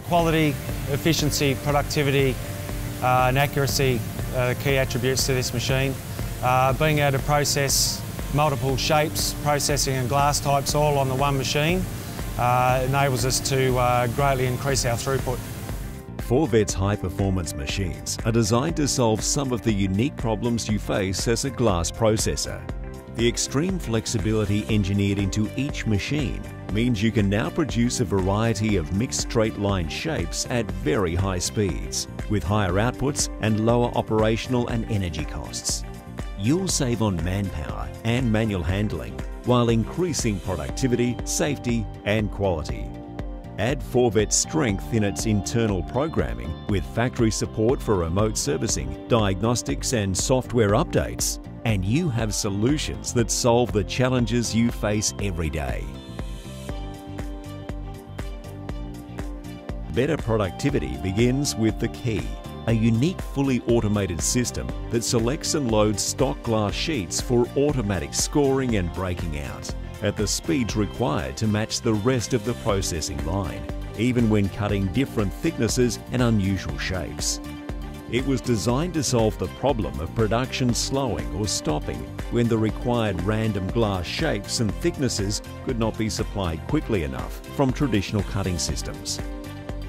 Quality, efficiency, productivity and accuracy are key attributes to this machine. Being able to process multiple shapes, processing and glass types all on the one machine enables us to greatly increase our throughput. Forvet's high-performance machines are designed to solve some of the unique problems you face as a glass processor. The extreme flexibility engineered into each machine means you can now produce a variety of mixed straight-line shapes at very high speeds, with higher outputs and lower operational and energy costs. You'll save on manpower and manual handling while increasing productivity, safety and quality. Add Forvet's strength in its internal programming with factory support for remote servicing, diagnostics and software updates, and you have solutions that solve the challenges you face every day. Better productivity begins with the key, a unique fully automated system that selects and loads stock glass sheets for automatic scoring and breaking out at the speeds required to match the rest of the processing line, even when cutting different thicknesses and unusual shapes. It was designed to solve the problem of production slowing or stopping when the required random glass shapes and thicknesses could not be supplied quickly enough from traditional cutting systems.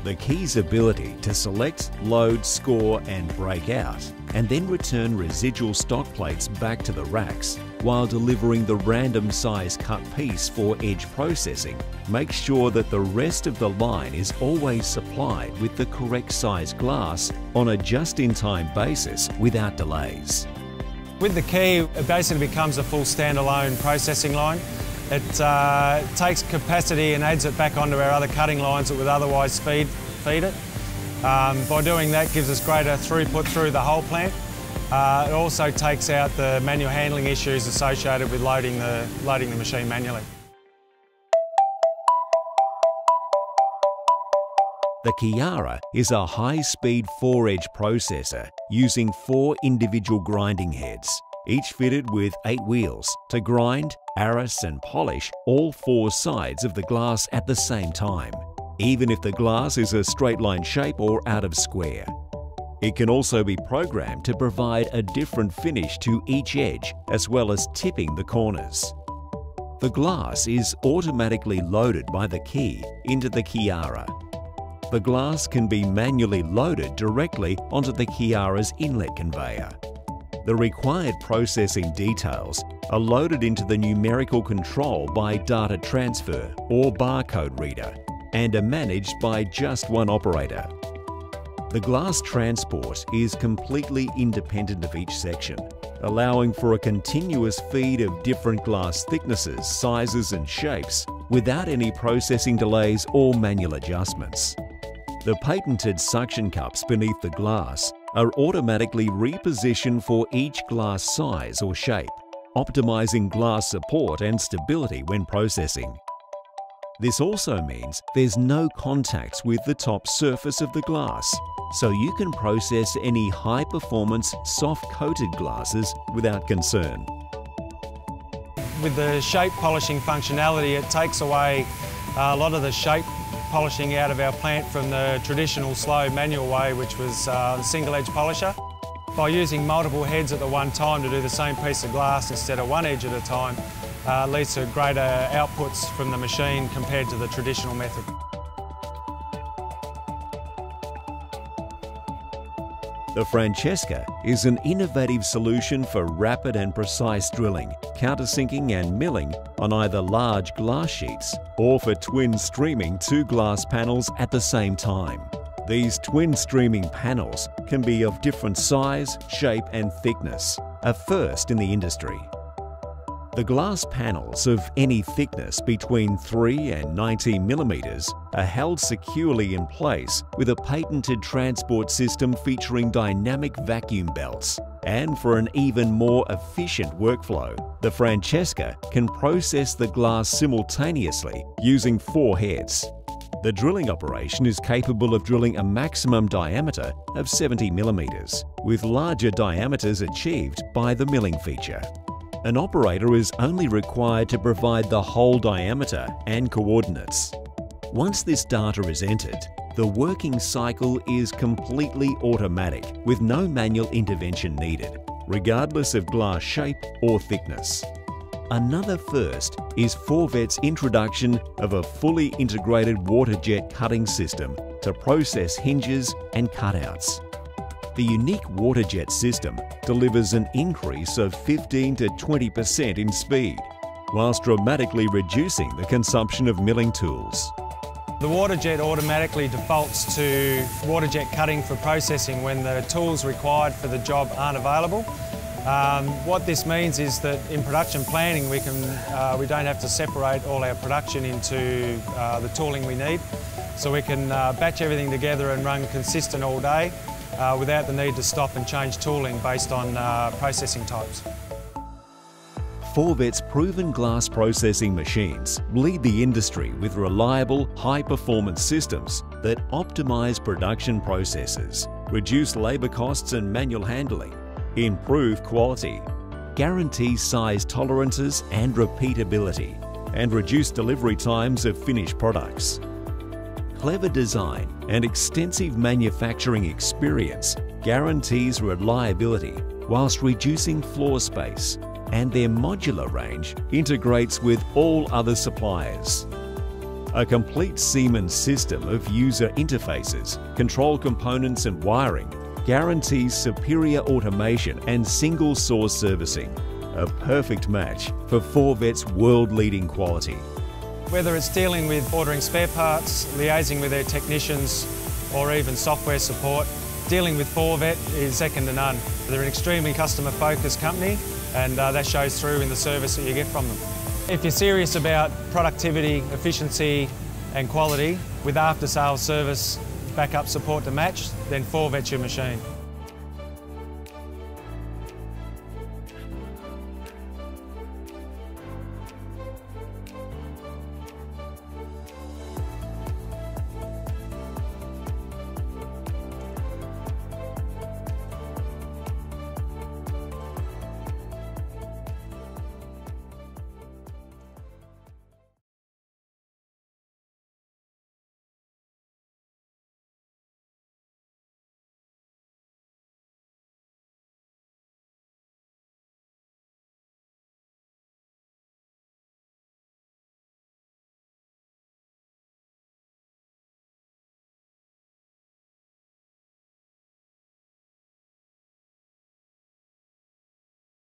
The key's ability to select, load, score and break out, and then return residual stock plates back to the racks while delivering the random size cut piece for edge processing, makes sure that the rest of the line is always supplied with the correct size glass on a just-in-time basis without delays. With the key, it basically becomes a full standalone processing line. It takes capacity and adds it back onto our other cutting lines that would otherwise feed it. By doing that, gives us greater throughput through the whole plant. It also takes out the manual handling issues associated with loading the machine manually. The Kiara is a high-speed 4-edge processor using 4 individual grinding heads, each fitted with 8 wheels to grind, arras and polish all 4 sides of the glass at the same time, even if the glass is a straight line shape or out of square. It can also be programmed to provide a different finish to each edge, as well as tipping the corners. The glass is automatically loaded by the key into the Kiara. The glass can be manually loaded directly onto the Kiara's inlet conveyor. The required processing details are loaded into the numerical control by data transfer or barcode reader and are managed by just one operator. The glass transport is completely independent of each section, allowing for a continuous feed of different glass thicknesses, sizes and shapes without any processing delays or manual adjustments. The patented suction cups beneath the glass are automatically repositioned for each glass size or shape, optimizing glass support and stability when processing. This also means there's no contact with the top surface of the glass, so you can process any high-performance, soft-coated glasses without concern. With the shape polishing functionality, it takes away a lot of the shape polishing out of our plant from the traditional slow manual way, which was the single edge polisher. By using multiple heads at the one time to do the same piece of glass instead of one edge at a time leads to greater outputs from the machine compared to the traditional method. The Francesca is an innovative solution for rapid and precise drilling, countersinking and milling on either large glass sheets or for twin streaming 2 glass panels at the same time. These twin streaming panels can be of different size, shape and thickness, a first in the industry. The glass panels of any thickness between 3 and 19 millimeters are held securely in place with a patented transport system featuring dynamic vacuum belts. And for an even more efficient workflow, the Francesca can process the glass simultaneously using 4 heads. The drilling operation is capable of drilling a maximum diameter of 70 millimeters, with larger diameters achieved by the milling feature. An operator is only required to provide the hole diameter and coordinates. Once this data is entered, The working cycle is completely automatic with no manual intervention needed, regardless of glass shape or thickness. Another first is Forvet's introduction of a fully integrated water jet cutting system to process hinges and cutouts. The unique water jet system delivers an increase of 15 to 20% in speed, whilst dramatically reducing the consumption of milling tools. The water jet automatically defaults to water jet cutting for processing when the tools required for the job aren't available. What this means is that in production planning we don't have to separate all our production into the tooling we need. So we can batch everything together and run consistent all day without the need to stop and change tooling based on processing types. Forvet's proven glass processing machines lead the industry with reliable, high-performance systems that optimise production processes, reduce labour costs and manual handling, improve quality, guarantee size tolerances and repeatability, and reduce delivery times of finished products. Clever design and extensive manufacturing experience guarantees reliability whilst reducing floor space, and their modular range integrates with all other suppliers. A complete Siemens system of user interfaces, control components and wiring guarantees superior automation and single-source servicing, a perfect match for Forvet's world-leading quality. Whether it's dealing with ordering spare parts, liaising with their technicians, or even software support, dealing with Forvet is second to none. They're an extremely customer-focused company, and that shows through in the service that you get from them. If you're serious about productivity, efficiency and quality with after-sales service backup support to match, then Forvet's your machine.